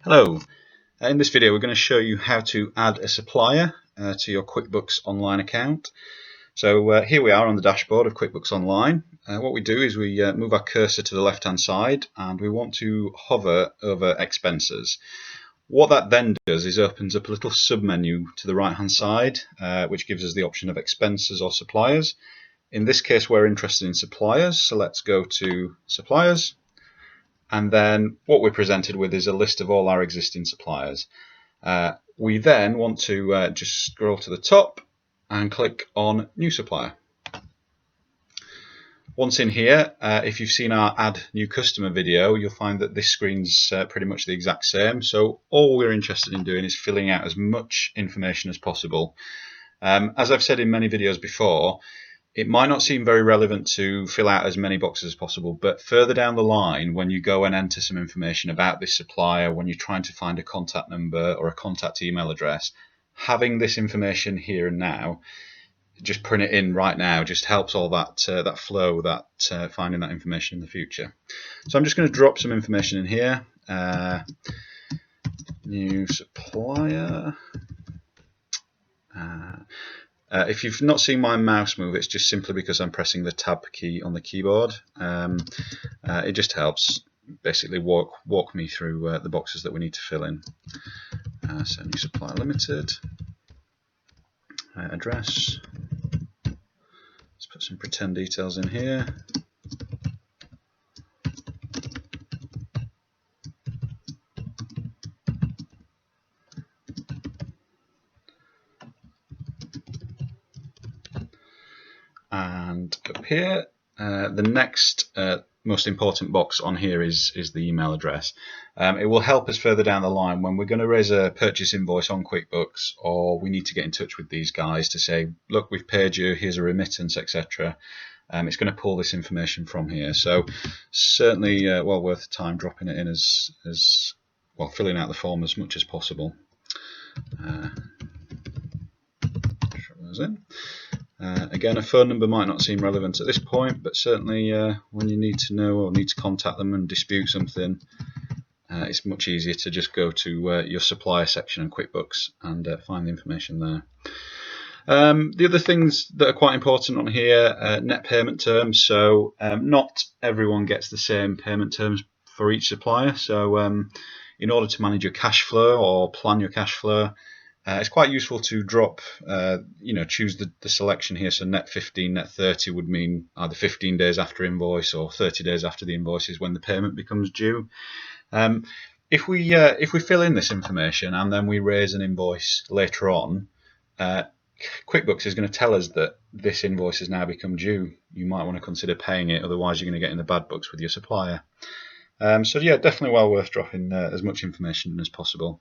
Hello, in this video we're going to show you how to add a supplier to your QuickBooks Online account. So here we are on the dashboard of QuickBooks Online. What we do is we move our cursor to the left hand side and we want to hover over expenses. What that then does is opens up a little submenu to the right hand side which gives us the option of expenses or suppliers. In this case we're interested in suppliers, so let's go to suppliers. And then what we're presented with is a list of all our existing suppliers. We then want to just scroll to the top and click on New Supplier. Once in here, if you've seen our Add New Customer video, you'll find that this screen's pretty much the exact same. So all we're interested in doing is filling out as much information as possible. As I've said in many videos before, it might not seem very relevant to fill out as many boxes as possible, but further down the line, when you go and enter some information about this supplier, when you're trying to find a contact number or a contact email address, having this information here and now, just print it in right now, just helps all that that flow, that finding that information in the future. So I'm just going to drop some information in here. New supplier. If you've not seen my mouse move, it's just simply because I'm pressing the tab key on the keyboard. It just helps basically walk me through the boxes that we need to fill in. So new supplier limited, address. Let's put some pretend details in here. And up here, the next most important box on here is the email address. It will help us further down the line when we're going to raise a purchase invoice on QuickBooks, or we need to get in touch with these guys to say, look, we've paid you, here's a remittance, etc. It's going to pull this information from here. So certainly well worth the time dropping it in as well, filling out the form as much as possible. Drop those in. Again, a phone number might not seem relevant at this point, but certainly when you need to know or need to contact them and dispute something, it's much easier to just go to your supplier section in QuickBooks and find the information there. The other things that are quite important on here, net payment terms. So not everyone gets the same payment terms for each supplier. So in order to manage your cash flow or plan your cash flow, it's quite useful to drop, choose the selection here. So net 15, net 30 would mean either 15 days after invoice or 30 days after the invoice is when the payment becomes due. If we fill in this information and then we raise an invoice later on, QuickBooks is going to tell us that this invoice has now become due. You might want to consider paying it, otherwise you're going to get in the bad books with your supplier. So yeah, definitely well worth dropping as much information in as possible.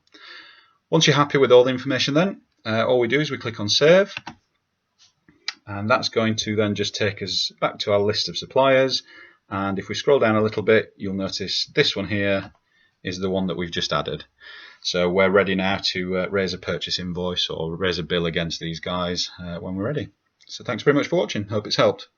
Once you're happy with all the information then, all we do is we click on Save, and that's going to then just take us back to our list of suppliers. And if we scroll down a little bit, you'll notice this one here is the one that we've just added. So we're ready now to raise a purchase invoice or raise a bill against these guys when we're ready. So thanks very much for watching. Hope it's helped.